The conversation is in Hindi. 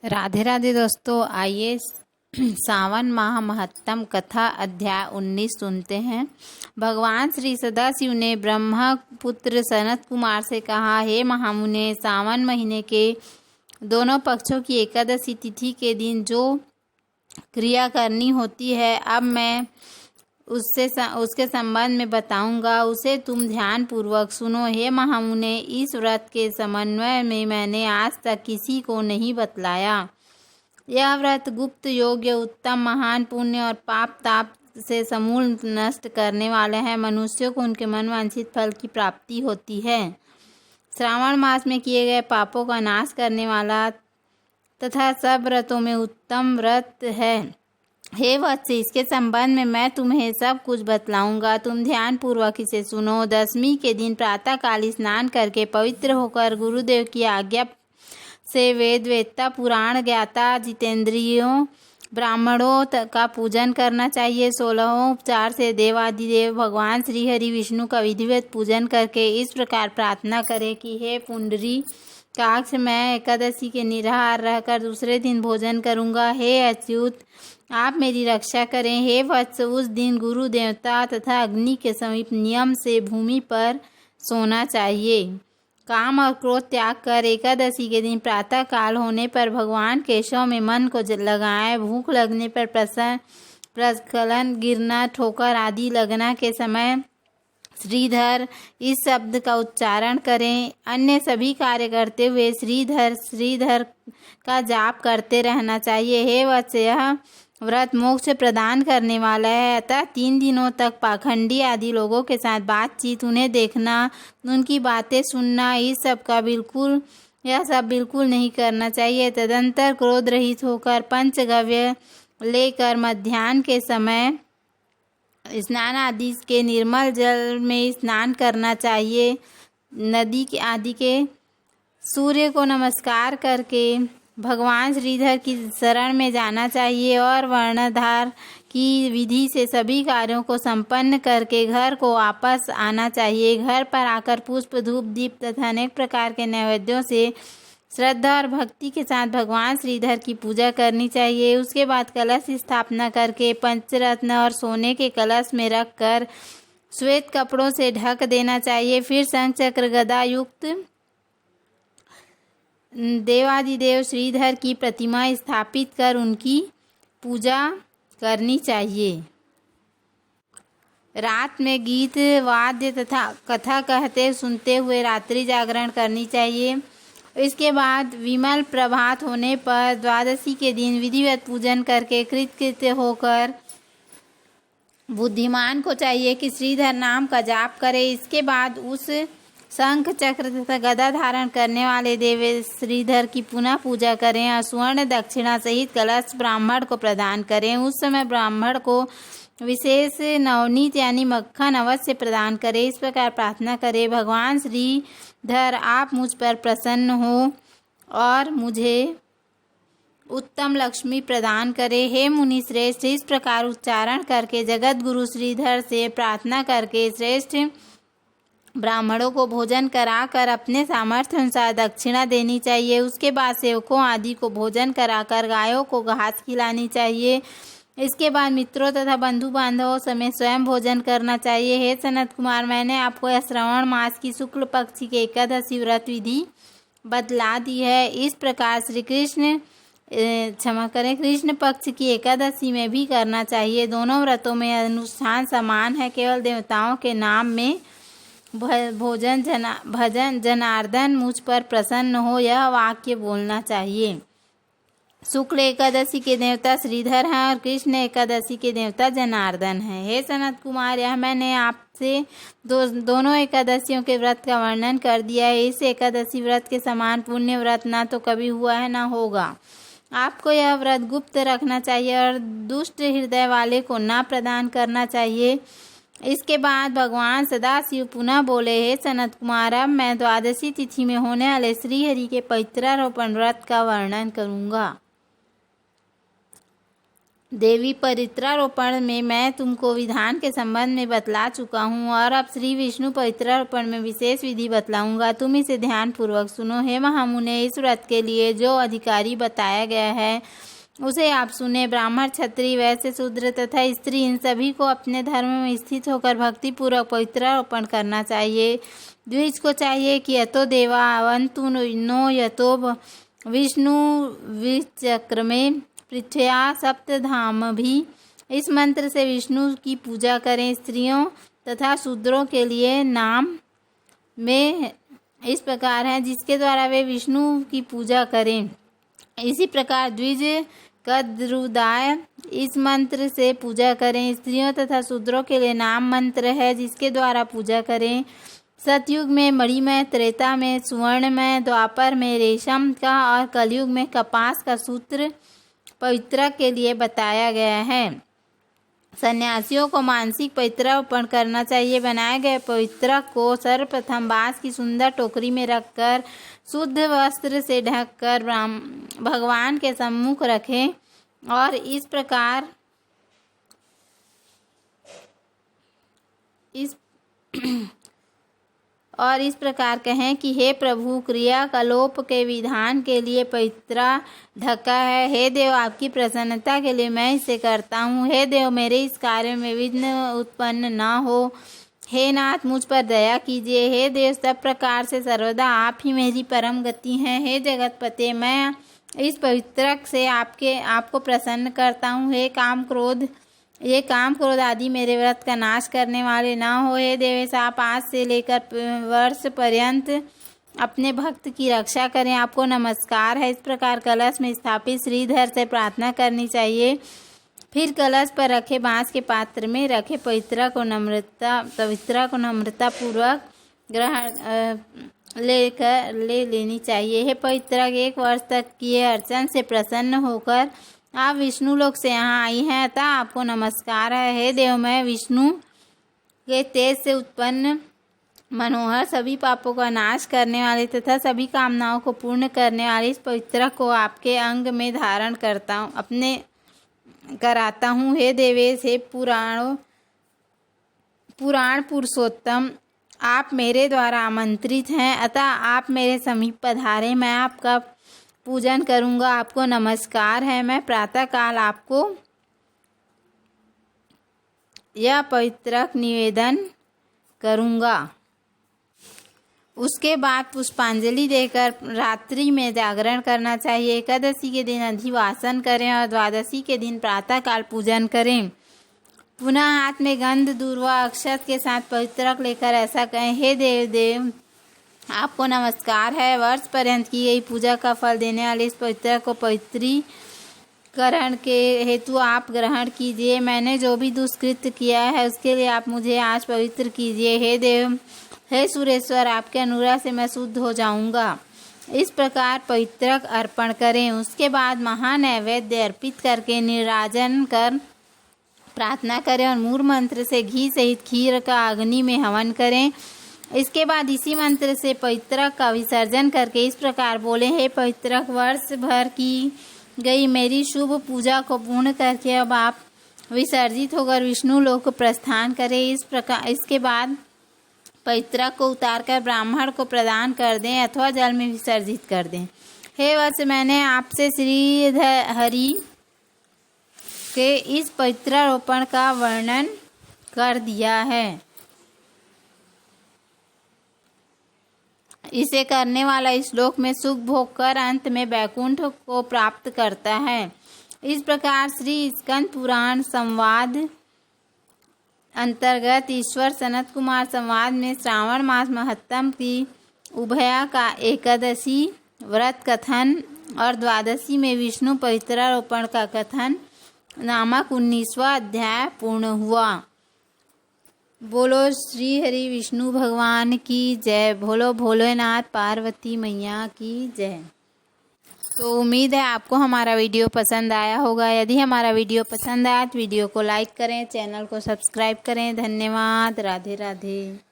राधे राधे दोस्तों, आइए सावन माह महत्तम कथा अध्याय 19 सुनते हैं। भगवान श्री सदाशिव ने ब्रह्मपुत्र सनत कुमार से कहा, हे महामुने, सावन महीने के दोनों पक्षों की एकादशी तिथि के दिन जो क्रिया करनी होती है, अब मैं उसके संबंध में बताऊंगा, उसे तुम ध्यान पूर्वक सुनो। हे महामुने, इस व्रत के समन्वय में मैंने आज तक किसी को नहीं बतलाया। यह व्रत गुप्त, योग्य, उत्तम, महान, पुण्य और पाप ताप से समूल नष्ट करने वाले हैं। मनुष्यों को उनके मनवांछित फल की प्राप्ति होती है। श्रावण मास में किए गए पापों का नाश करने वाला तथा सब व्रतों में उत्तम व्रत है। हे वत्स, इसके संबंध में मैं तुम्हें सब कुछ बतलाऊंगा, तुम ध्यान पूर्वक इसे सुनो। दशमी के दिन प्रातःकाल स्नान करके पवित्र होकर गुरुदेव की आज्ञा से वेद वेत्ता, पुराण ज्ञाता, जितेंद्रियों, ब्राह्मणों का पूजन करना चाहिए। 16 उपचार से देवादिदेव भगवान श्री हरि विष्णु का विधिवत पूजन करके इस प्रकार प्रार्थना करें कि हे पुंडरी काक्ष, मैं एकादशी के निराहार रहकर दूसरे दिन भोजन करूंगा। हे अच्युत, आप मेरी रक्षा करें। हे वत्स, उस दिन गुरु देवता तथा अग्नि के समीप नियम से भूमि पर सोना चाहिए। काम और क्रोध त्याग कर एकादशी के दिन प्रातः काल होने पर भगवान केशव में मन को लगाएं। भूख लगने पर प्रस्खलन, गिरना, ठोकर आदि लगना के समय श्रीधर इस शब्द का उच्चारण करें। अन्य सभी कार्य करते हुए श्रीधर श्रीधर का जाप करते रहना चाहिए। हे वत्स, यह व्रत मोक्ष प्रदान करने वाला है, अतः 3 दिनों तक पाखंडी आदि लोगों के साथ बातचीत, उन्हें देखना, उनकी बातें सुनना, यह सब बिल्कुल नहीं करना चाहिए। तदंतर क्रोध रहित होकर पंचगव्य लेकर मध्याह्न के समय स्नान आदि के निर्मल जल में स्नान करना चाहिए। नदी के आदि के सूर्य को नमस्कार करके भगवान श्रीधर की शरण में जाना चाहिए और वर्णधार की विधि से सभी कार्यों को संपन्न करके घर को वापस आना चाहिए। घर पर आकर पुष्प, धूप, दीप तथा अनेक प्रकार के नैवेद्यों से श्रद्धा और भक्ति के साथ भगवान श्रीधर की पूजा करनी चाहिए। उसके बाद कलश स्थापना करके पंचरत्न और सोने के कलश में रख कर श्वेत कपड़ों से ढक देना चाहिए। फिर शंख चक्र गदा युक्त देवादिदेव श्रीधर की प्रतिमा स्थापित कर उनकी पूजा करनी चाहिए। रात में गीत, वाद्य तथा कथा कहते सुनते हुए रात्रि जागरण करनी चाहिए। इसके बाद विमल प्रभात होने पर द्वादशी के दिन विधिवत पूजन करके कृतकृत्य होकर बुद्धिमान को चाहिए कि श्रीधर नाम का जाप करे। इसके बाद उस शंख चक्र तथा गदा धारण करने वाले देव श्रीधर की पुनः पूजा करें और स्वर्ण दक्षिणा सहित कलश ब्राह्मण को प्रदान करें। उस समय ब्राह्मण को विशेष नवनीत यानी मक्खन अवश्य प्रदान करें। इस प्रकार प्रार्थना करें, भगवान श्रीधर, आप मुझ पर प्रसन्न हो और मुझे उत्तम लक्ष्मी प्रदान करें। हे मुनि श्रेष्ठ, इस प्रकार उच्चारण करके जगत गुरु श्रीधर से प्रार्थना करके श्रेष्ठ ब्राह्मणों को भोजन कराकर अपने सामर्थ्य अनुसार दक्षिणा देनी चाहिए। उसके बाद सेवकों आदि को भोजन कराकर गायों को घास खिलानी चाहिए। इसके बाद मित्रों तथा बंधु बांधवों समेत स्वयं भोजन करना चाहिए। हे सनत कुमार, मैंने आपको यह श्रावण मास की शुक्ल पक्ष की एकादशी व्रत विधि बतला दी है। इस प्रकार कृष्ण पक्ष की एकादशी में भी करना चाहिए। दोनों व्रतों में अनुष्ठान समान है, केवल देवताओं के नाम में भजन जनार्दन मुझ पर प्रसन्न हो, यह वाक्य बोलना चाहिए। शुक्ल एकादशी के देवता श्रीधर हैं और कृष्ण एकादशी के देवता जनार्दन हैं। हे सनत कुमार, यह मैंने आपसे दोनों एकादशियों के व्रत का वर्णन कर दिया है। इस एकादशी व्रत के समान पुण्य व्रत ना तो कभी हुआ है ना होगा। आपको यह व्रत गुप्त रखना चाहिए और दुष्ट हृदय वाले को ना प्रदान करना चाहिए। इसके बाद भगवान सदाशिव पुनः बोले, हे सनत कुमार, अब मैं द्वादशी तिथि में होने वाले श्रीहरि के पवित्रारोपण व्रत का वर्णन करूंगा। देवी पवित्रारोपण में मैं तुमको विधान के संबंध में बतला चुका हूँ और अब श्री विष्णु पवित्रारोपण में विशेष विधि बतलाऊंगा। तुम इसे ध्यान पूर्वक सुनो। हे महामुने, इस व्रत के लिए जो अधिकारी बताया गया है उसे आप सुने। ब्राह्मण, क्षत्रिय, वैश्य, शूद्र तथा स्त्री, इन सभी को अपने धर्म में स्थित होकर भक्ति पूर्वक पवित्रारोपण करना चाहिए। द्विज को चाहिए कि यतो देवा अवन्तु नो यतो विष्णु विचक्र में पृथ्व्या सप्तधाम भी। इस मंत्र से विष्णु की पूजा करें। स्त्रियों तथा शूद्रों के लिए नाम में इस प्रकार है जिसके द्वारा वे विष्णु की पूजा करें। इसी प्रकार द्विज कद्रुदाय इस मंत्र से पूजा करें। स्त्रियों तथा शूद्रों के लिए नाम मंत्र है जिसके द्वारा पूजा करें। सतयुग में मणिमय, त्रेता में सुवर्णमय, द्वापर में रेशम का और कलयुग में कपास का सूत्र पवित्र के लिए बताया गया है। सन्यासियों को मानसिक पवित्रारोपण करना चाहिए। बनाए गए पवित्र को सर्वप्रथम बांस की सुंदर टोकरी में रखकर शुद्ध वस्त्र से ढककर भगवान के सम्मुख रखें और इस प्रकार कहें कि हे प्रभु, क्रियाकलाप के विधान के लिए पवित्रा ढका है। हे देव, आपकी प्रसन्नता के लिए मैं इसे करता हूँ। हे देव, मेरे इस कार्य में विघ्न उत्पन्न न हो। हे नाथ, मुझ पर दया कीजिए। हे देव, सब प्रकार से सर्वदा आप ही मेरी परम गति हैं। हे जगतपते, मैं इस पवित्र से आपको प्रसन्न करता हूँ। हे काम क्रोध आदि मेरे व्रत का नाश करने वाले ना हो। हे देवेश, आप आज से लेकर वर्ष पर्यंत अपने भक्त की रक्षा करें। आपको नमस्कार है। इस प्रकार कलश में स्थापित श्रीधर से प्रार्थना करनी चाहिए। फिर कलश पर रखे बांस के पात्र में रखे पवित्रा को नम्रता पूर्वक ग्रहण ले लेनी चाहिए। हे पवित्रा, 1 वर्ष तक किए अर्चन से प्रसन्न होकर आप विष्णु लोक से यहाँ आई हैं, अतः आपको नमस्कार है। हे देव, मैं विष्णु के तेज से उत्पन्न मनोहर, सभी पापों का नाश करने वाले तथा सभी कामनाओं को पूर्ण करने वाले इस पवित्र को आपके अंग में धारण कराता हूँ। हे देवेश, हे पुराण पुरुषोत्तम, आप मेरे द्वारा आमंत्रित हैं, अतः आप मेरे समीप पधारें। मैं आपका पूजन करूंगा। आपको नमस्कार है। मैं प्रातःकाल आपको यह पवित्र निवेदन करूंगा। उसके बाद पुष्पांजलि देकर रात्रि में जागरण करना चाहिए। एकादशी के दिन अधिवासन करें और द्वादशी के दिन प्रातःकाल पूजन करें। पुनः हाथ में गंध, दूर्वा, अक्षत के साथ पवित्र लेकर ऐसा कहें, हे देव, आपको नमस्कार है। वर्ष पर्यंत की गई पूजा का फल देने वाले इस पवित्र को पवित्रीकरण के हेतु आप ग्रहण कीजिए। मैंने जो भी दुष्कृत्य किया है उसके लिए आप मुझे आज पवित्र कीजिए। हे देव, हे सुरेश्वर, आपके अनुग्रह से मैं शुद्ध हो जाऊंगा। इस प्रकार पवित्रक अर्पण करें। उसके बाद महानैवेद्य अर्पित करके निराजन कर प्रार्थना करें और मूल मंत्र से घी सहित खीर का अग्नि में हवन करें। इसके बाद इसी मंत्र से पवित्रक का विसर्जन करके इस प्रकार बोले, हे पवित्रक, वर्ष भर की गई मेरी शुभ पूजा को पूर्ण करके अब आप विसर्जित होकर विष्णु लोक को प्रस्थान करें। इसके बाद पवित्रक को उतारकर ब्राह्मण को प्रदान कर दें अथवा जल में विसर्जित कर दें। हे वत्स, मैंने आपसे श्री हरि के इस पवित्रारोपण का वर्णन कर दिया है। इसे करने वाला इस लोक में सुख भोग कर अंत में वैकुंठ को प्राप्त करता है। इस प्रकार श्री स्कंद पुराण संवाद अंतर्गत ईश्वर सनत कुमार संवाद में श्रावण मास महत्तम की उभया का एकादशी व्रत कथन और द्वादशी में विष्णु पवित्रारोपण का कथन नामक 19वां अध्याय पूर्ण हुआ। बोलो श्री हरि विष्णु भगवान की जय। बोलो भोलेनाथ पार्वती मैया की जय। तो उम्मीद है आपको हमारा वीडियो पसंद आया होगा। यदि हमारा वीडियो पसंद आया तो वीडियो को लाइक करें, चैनल को सब्सक्राइब करें। धन्यवाद। राधे राधे।